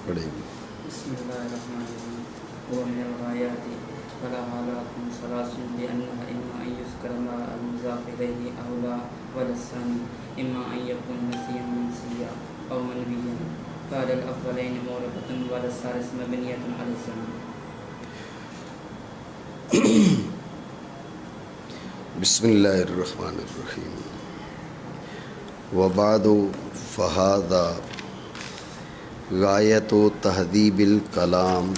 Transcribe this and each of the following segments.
پڑھیں گے۔ بسم اللہ الرحمن الرحیم ومن الغایات فلا حالات ثلاث لأنها إما أن يذكر ما المضاف إليه أو لا والثاني إما أن يكون نسيا منسيا أو منويا قال الأولين موربة والثالث مبنية على الزمن. بسم اللہ الرحمن الرحیم وبعد فہذا غایت و تہذیب الکلام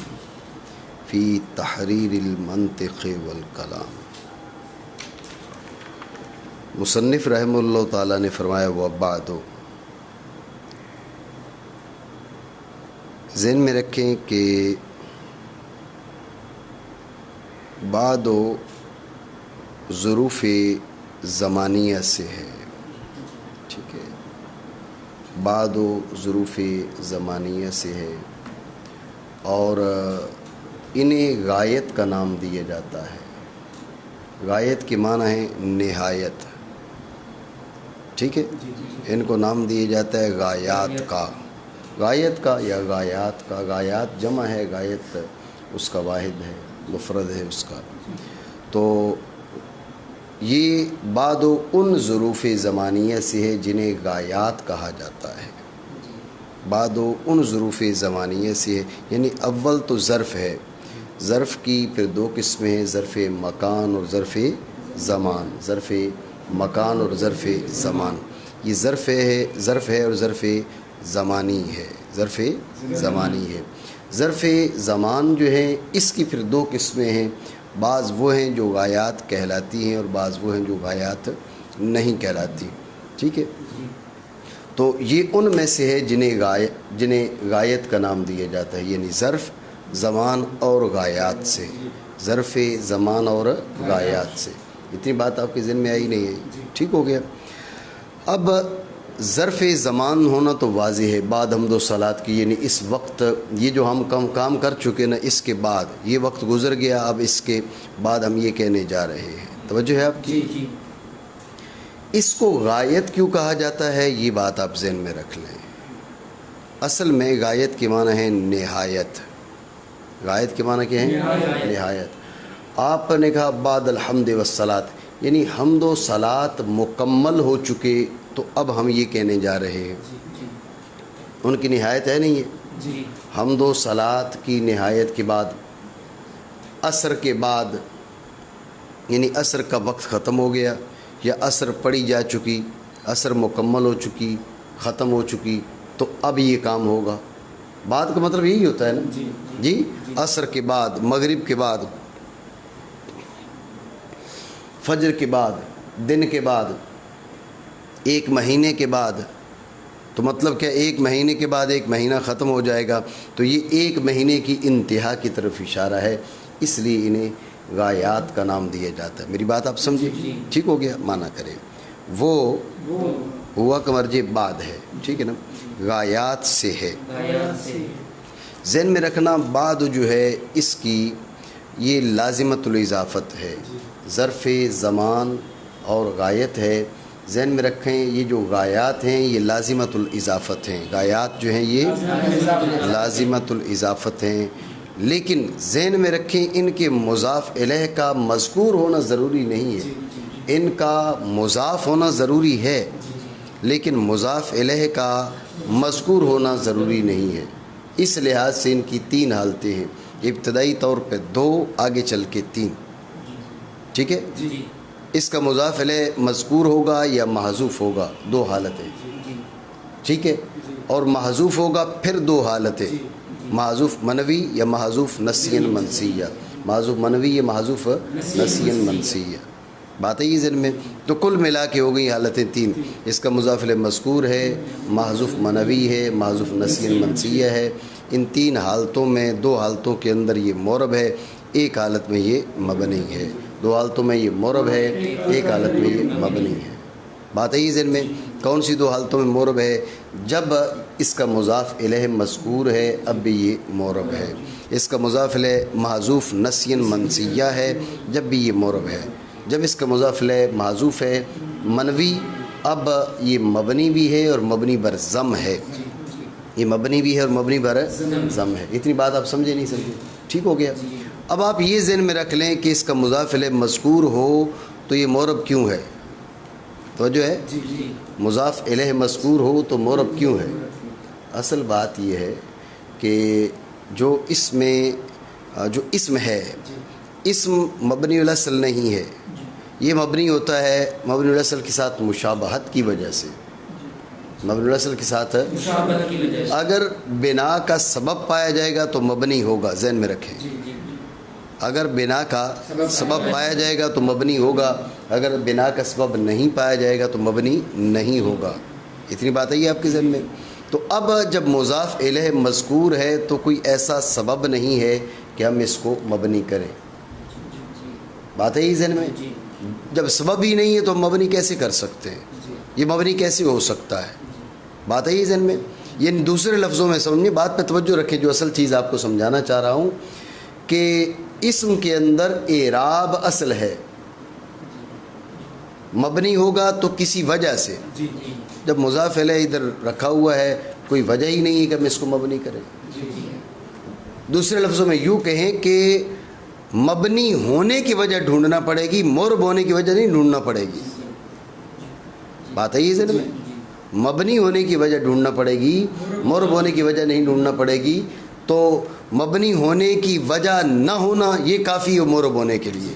فی تحریر المنطق والکلام۔ مصنف رحمہ اللہ تعالیٰ نے فرمایا وبعد، ذہن میں رکھیں کہ بعد ظروف زمانیہ سے ہے، ٹھیک ہے، بعد ظروف زمانیہ سے ہے، اور انہیں غایت کا نام دیا جاتا ہے۔ غایت کے معنی ہے نہایت، ٹھیک ہے، ان کو نام دیا جاتا ہے غایات کا، غایت کا یا غایات کا۔ غایات جمع ہے، غایت اس کا واحد ہے، مفرد ہے اس کا۔ تو یہ بعد ان ظروف زمانیہ سے ہے جنہیں غایات کہا جاتا ہے۔ بعد ان ظروف زمانیہ سے ہے، یعنی اول تو ظرف ہے، ظرف کی پھر دو قسمیں ہیں، ظرف مکان اور ظرف زمان۔ ظرف مکان اور ظرف زمان، یہ ظرف ہے اور ظرف زمانی ہے، ظرف زمانی ہے۔ ظرف زمان جو ہے اس کی پھر دو قسمیں ہیں، بعض وہ ہیں جو غایات کہلاتی ہیں اور بعض وہ ہیں جو غایات نہیں کہلاتی، ٹھیک ہے۔ تو یہ ان میں سے ہے جنہیں غایت کا نام دیا جاتا ہے، یعنی ظرف زمان اور غایات سے، ظرف زمان اور غایات سے۔ اتنی بات آپ کے ذہن میں آئی نہیں ہے؟ ٹھیک ہو گیا۔ اب ظرف زمان ہونا تو واضح ہے، بعد حمد و صلات کی، یعنی اس وقت یہ جو ہم کام کر چکے نا، اس کے بعد یہ وقت گزر گیا، اب اس کے بعد ہم یہ کہنے جا رہے ہیں۔ توجہ ہے آپ کی؟ اس کو غایت کیوں کہا جاتا ہے، یہ بات آپ ذہن میں رکھ لیں۔ اصل میں غایت کے معنی ہے نہایت۔ غایت کے معنی کیا ہے؟ نہایت۔ آپ نے کہا بعد الحمد والصلاۃ، یعنی حمد و صلات مکمل ہو چکے، تو اب ہم یہ کہنے جا رہے ہیں۔ ان کی نہایت ہے نہیں ہے؟ حمد و صلات کی نہایت کے بعد، عصر کے بعد، یعنی عصر کا وقت ختم ہو گیا یا عصر پڑھی جا چکی، عصر مکمل ہو چکی، ختم ہو چکی، تو اب یہ کام ہوگا۔ بعد کا مطلب یہی ہوتا ہے نا جی، عصر کے بعد، مغرب کے بعد، فجر کے بعد، دن کے بعد، ایک مہینے کے بعد۔ تو مطلب کیا، ایک مہینے کے بعد ایک مہینہ ختم ہو جائے گا، تو یہ ایک مہینے کی انتہا کی طرف اشارہ ہے، اس لیے انہیں غایات کا نام دیا جاتا ہے۔ میری بات آپ سمجھے؟ ٹھیک ہو گیا؟ مانا کریں وہ ہوا کا مرجع بعد ہے، ٹھیک ہے نا، غایات سے ہے۔ ذہن میں رکھنا، بعد جو ہے اس کی یہ لازمۃ الاضافت ہے، ظرف زمان اور غایت ہے۔ ذہن میں رکھیں یہ جو غایات ہیں یہ لازمۃ الاضافت ہیں، غایات جو ہیں یہ لازمۃ الاضافت ہیں، لیکن ذہن میں رکھیں ان کے مضاف الیہ کا مذکور ہونا ضروری نہیں ہے۔ ان کا مضاف ہونا ضروری ہے، لیکن مضاف الیہ کا مذکور ہونا ضروری نہیں ہے۔ اس لحاظ سے ان کی تین حالتیں ہیں، ابتدائی طور پہ دو، آگے چل کے تین، ٹھیک ہے۔ اس کا مضاف الیہ مذکور ہوگا یا محذوف ہوگا، دو حالتیں، ٹھیک ہے، اور محذوف ہوگا پھر دو حالتیں، محذوف منوی یا محذوف نسین منسیہ، محذوف منوی یا محذوف نسین منسیہ۔ بات ہے یہ ذہن میں؟ تو کل ملا کے ہو گئی حالتیں تین، اس کا مضاف الیہ مذکور ہے، محذوف منوی ہے، محذوف نسین منسیہ ہے۔ ان تین حالتوں میں دو حالتوں کے اندر یہ مورب ہے، ایک حالت میں یہ مبنی ہے، دو حالتوں میں یہ مورب ہے، ایک حالت میں یہ مبنی ہے۔ بات ہے یہ ذہن میں؟ کون سی دو حالتوں میں مورب ہے؟ جب اس کا مضاف الیہ مذکور ہے اب بھی یہ مورب ہے، اس کا مضاف الیہ محذوف نسین منسیہ ہے جب بھی یہ مورب ہے، جب اس کا مضاف الیہ محذوف ہے منوی اب یہ مبنی بھی ہے اور مبنی بر ضم ہے، یہ مبنی بھی ہے اور مبنی پر ضم ہے. اتنی بات آپ سمجھے نہیں سمجھے؟ ٹھیک ہو گیا. اب آپ یہ ذہن میں رکھ لیں کہ اس کا مضاف الیہ مذکور ہو تو یہ معرب کیوں ہے. توجہ ہے؟ مضاف الیہ مذکور ہو تو معرب کیوں ہے؟ اصل بات یہ ہے کہ جو اسم ہے، اسم مبنی الاصل نہیں ہے. یہ مبنی ہوتا ہے مبنی الاصل کے ساتھ مشابہت کی وجہ سے. مبنی الاصل کے ساتھ اگر بنا کا سبب پایا جائے گا تو مبنی ہوگا. ذہن میں رکھیں، اگر بنا کا سبب پایا جائے گا تو مبنی ہوگا، اگر بنا کا سبب نہیں پایا جائے گا تو مبنی نہیں ہوگا. اتنی بات ہے آپ کے ذہن میں. تو اب جب مضاف الیہ مذکور ہے تو کوئی ایسا سبب نہیں ہے کہ ہم اس کو مبنی کریں. بات ہے یہ ذہن میں. جب سبب ہی نہیں ہے تو ہم مبنی کیسے کر سکتے ہیں؟ یہ مبنی کیسے ہو سکتا ہے؟ بات ہے یہ ذہن میں. یہ دوسرے لفظوں میں سمجھیں، بات پہ توجہ رکھیں. جو اصل چیز آپ کو سمجھانا چاہ رہا ہوں کہ اسم کے اندر اعراب اصل ہے. مبنی ہوگا تو کسی وجہ سے. جب مضاف الیہ ادھر رکھا ہوا ہے کوئی وجہ ہی نہیں ہے کہ ہم اس کو مبنی کریں. دوسرے لفظوں میں یوں کہیں کہ مبنی ہونے کی وجہ ڈھونڈنا پڑے گی، معرب ہونے کی وجہ نہیں ڈھونڈنا پڑے گی. بات ہے یہ ذہن میں. مبنی ہونے کی وجہ ڈھونڈنا پڑے گی، معرب ہونے کی وجہ نہیں ڈھونڈنا پڑے گی. تو مبنی ہونے کی وجہ نہ ہونا یہ کافی ہے معرب ہونے کے لیے.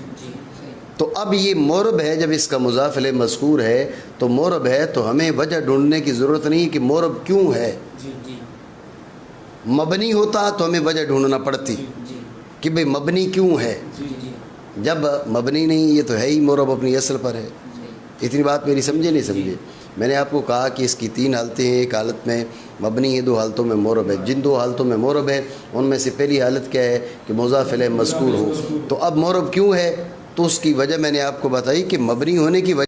تو اب یہ معرب ہے، جب اس کا مضاف الیہ مذکور ہے تو معرب ہے، تو ہمیں وجہ ڈھونڈنے کی ضرورت نہیں کہ معرب کیوں ہے. مبنی ہوتا تو ہمیں وجہ ڈھونڈنا پڑتی کہ بھئی مبنی کیوں ہے. جب مبنی نہیں، یہ تو ہے ہی معرب اپنی اصل پر ہے. اتنی بات میری سمجھے نہیں سمجھے؟ میں نے آپ کو کہا کہ اس کی 3 حالتیں ہیں. ایک حالت میں مبنی ہے، 2 حالتوں میں معرب ہے. جن 2 حالتوں میں معرب ہے ان میں سے پہلی حالت کیا ہے کہ مضاف الیہ مذکور ہو. تو اب معرب کیوں ہے تو اس کی وجہ میں نے آپ کو بتائی کہ مبنی ہونے کی وجہ